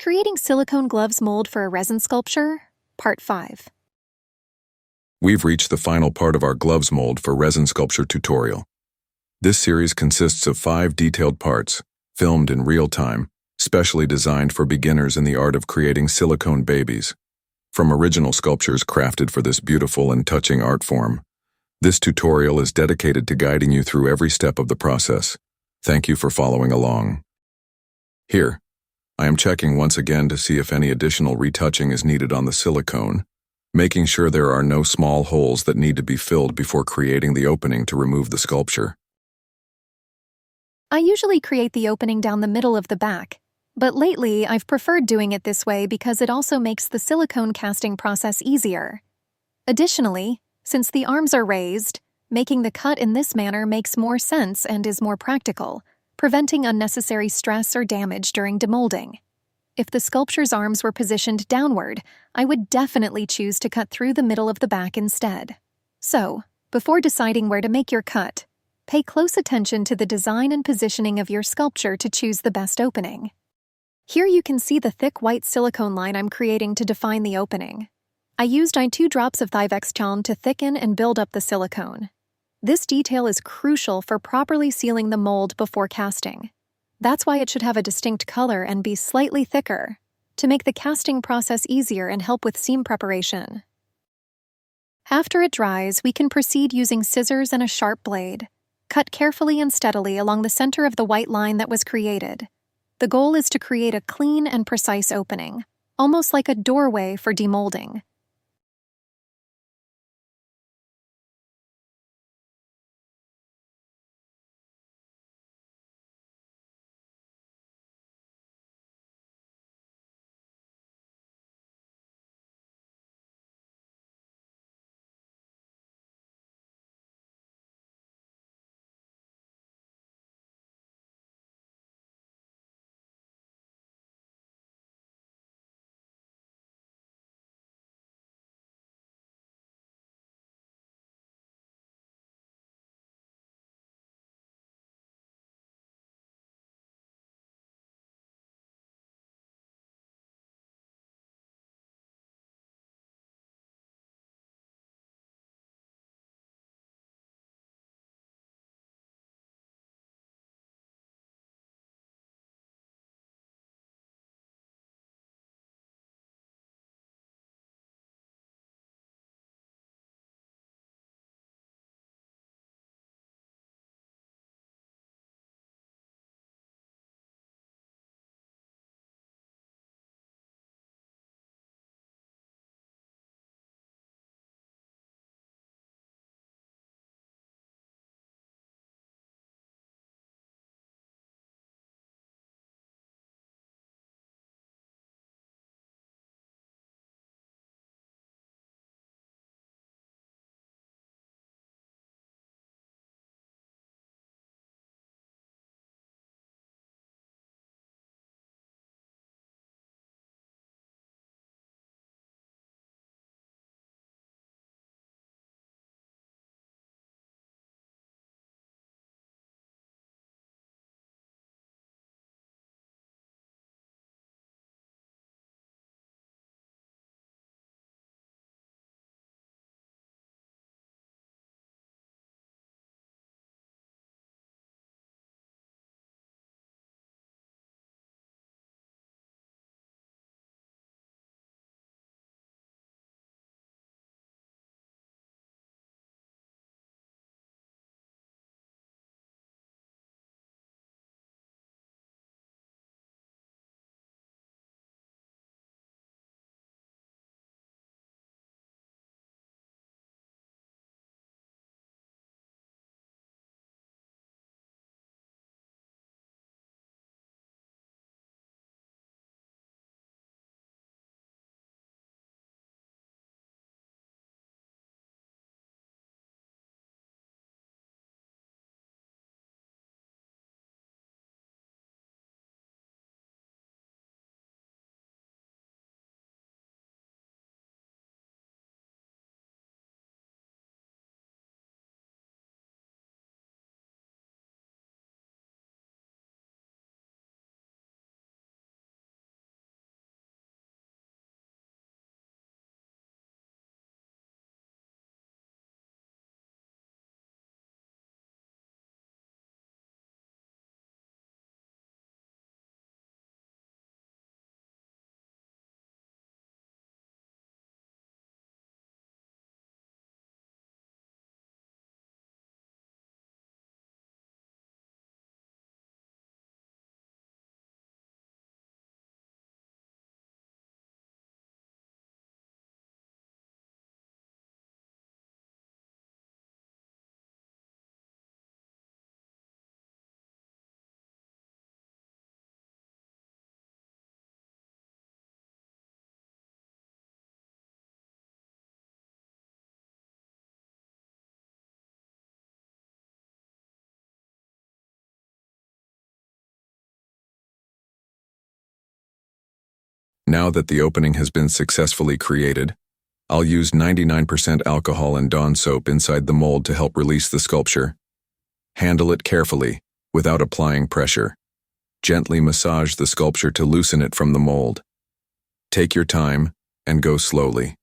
Creating silicone gloves mold for a resin sculpture, Part 5. We've reached the final part of our gloves mold for resin sculpture tutorial. This series consists of 5 detailed parts, filmed in real time, specially designed for beginners in the art of creating silicone babies. From original sculptures crafted for this beautiful and touching art form, this tutorial is dedicated to guiding you through every step of the process. Thank you for following along. Here, I am checking once again to see if any additional retouching is needed on the silicone, making sure there are no small holes that need to be filled before creating the opening to remove the sculpture. I usually create the opening down the middle of the back, but lately I've preferred doing it this way because it also makes the silicone casting process easier. Additionally, since the arms are raised, making the cut in this manner makes more sense and is more practical, preventing unnecessary stress or damage during demolding. If the sculpture's arms were positioned downward, I would definitely choose to cut through the middle of the back instead. So, before deciding where to make your cut, pay close attention to the design and positioning of your sculpture to choose the best opening. Here you can see the thick white silicone line I'm creating to define the opening. I used 2 drops of Thi-Vex to thicken and build up the silicone. This detail is crucial for properly sealing the mold before casting. That's why it should have a distinct color and be slightly thicker, to make the casting process easier and help with seam preparation. After it dries, we can proceed using scissors and a sharp blade. Cut carefully and steadily along the center of the white line that was created. The goal is to create a clean and precise opening, almost like a doorway for demolding. Now that the opening has been successfully created, I'll use 99% alcohol and Dawn soap inside the mold to help release the sculpture. Handle it carefully, without applying pressure. Gently massage the sculpture to loosen it from the mold. Take your time and go slowly.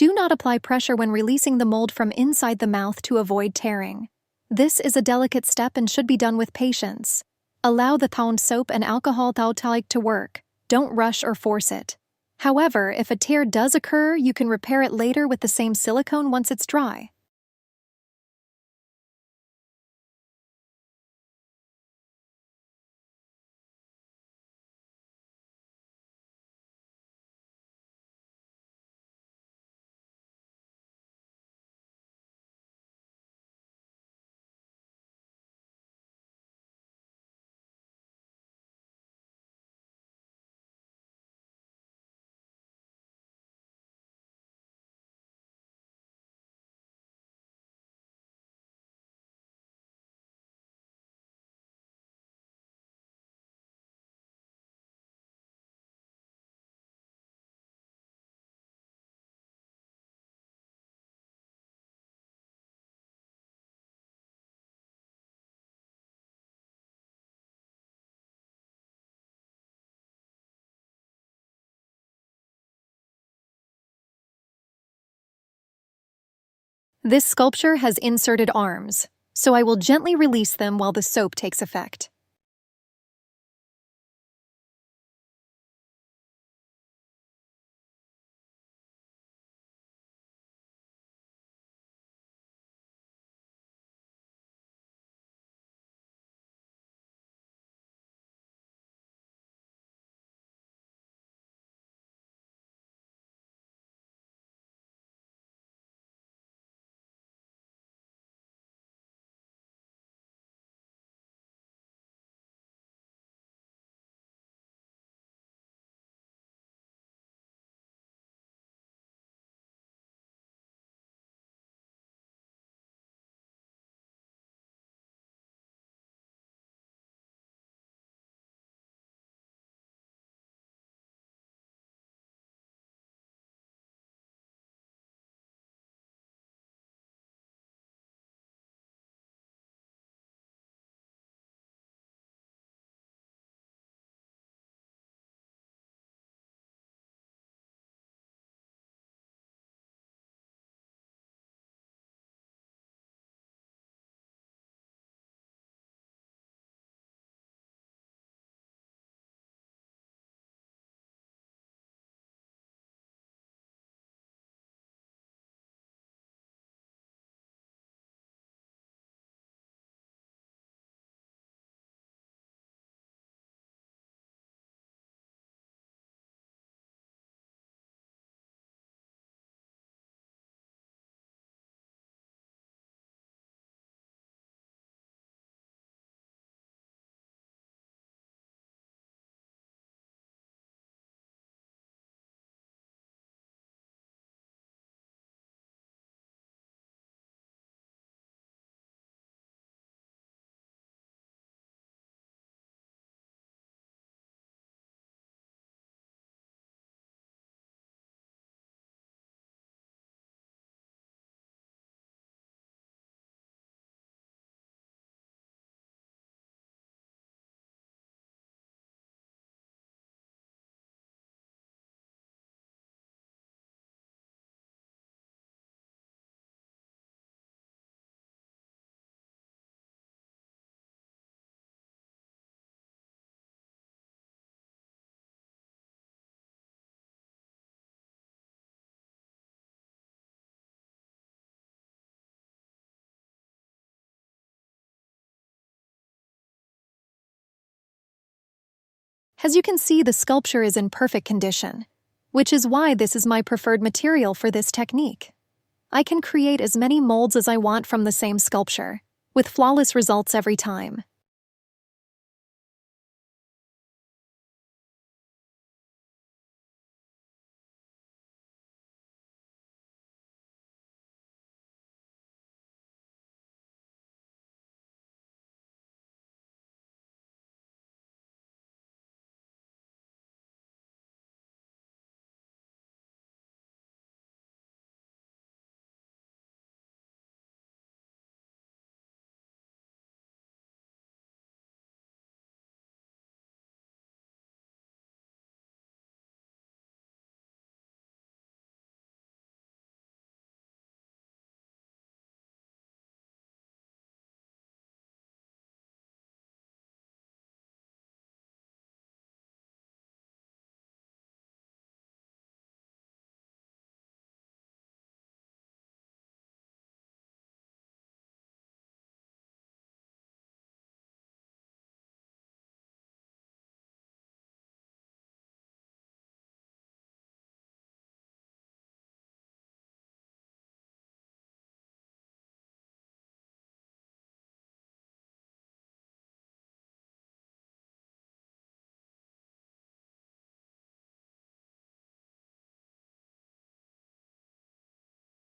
Do not apply pressure when releasing the mold from inside the mouth to avoid tearing. This is a delicate step and should be done with patience. Allow the Dawn soap and alcohol Thi-Vex to work. Don't rush or force it. However, if a tear does occur, you can repair it later with the same silicone once it's dry. This sculpture has inserted arms, so I will gently release them while the soap takes effect. As you can see, the sculpture is in perfect condition, which is why this is my preferred material for this technique. I can create as many molds as I want from the same sculpture, with flawless results every time.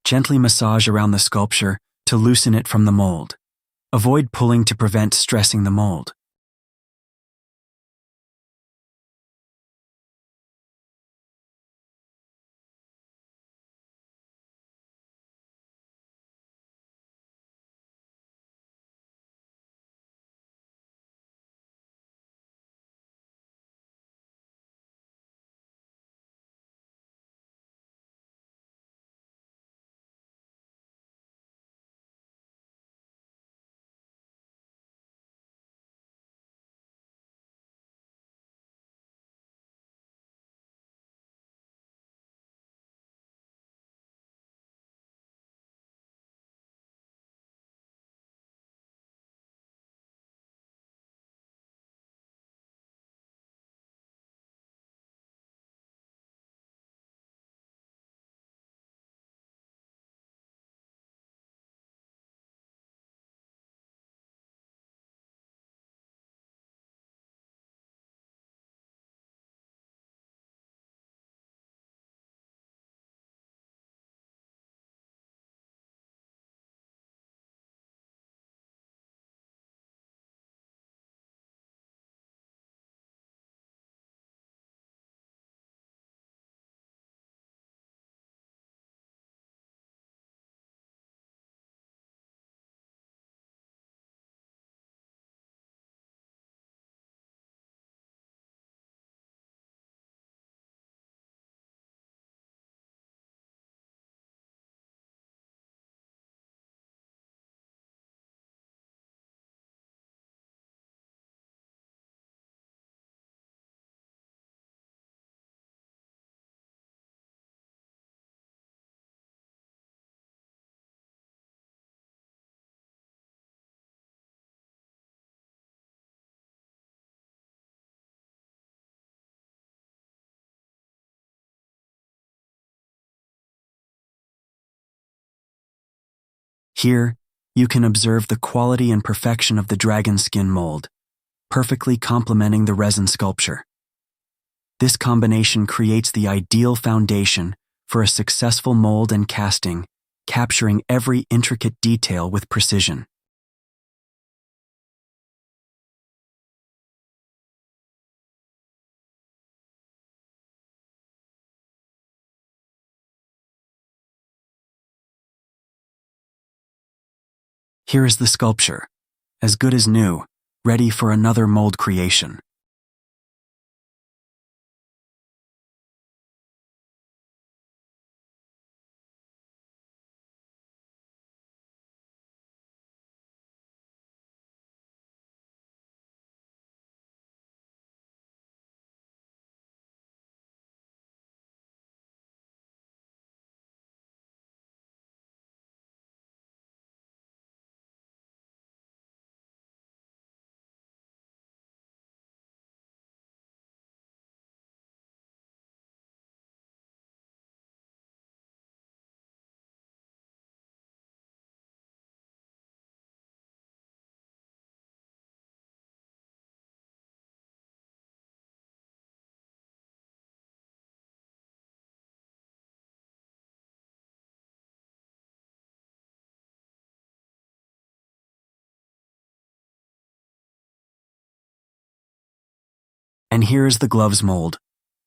Gently massage around the sculpture to loosen it from the mold. Avoid pulling to prevent stressing the mold. Here, you can observe the quality and perfection of the dragon skin mold, perfectly complementing the resin sculpture. This combination creates the ideal foundation for a successful mold and casting, capturing every intricate detail with precision. Here is the sculpture, as good as new, ready for another mold creation. And here is the gloves mold,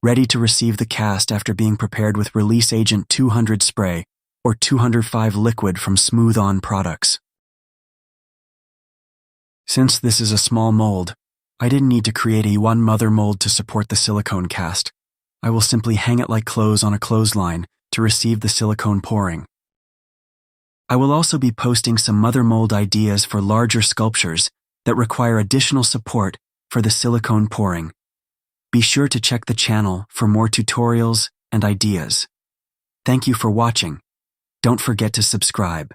ready to receive the cast after being prepared with Release Agent 200 spray or 205 liquid from Smooth On products. Since this is a small mold, I didn't need to create a one mother mold to support the silicone cast. I will simply hang it like clothes on a clothesline to receive the silicone pouring. I will also be posting some mother mold ideas for larger sculptures that require additional support for the silicone pouring. Be sure to check the channel for more tutorials and ideas. Thank you for watching. Don't forget to subscribe.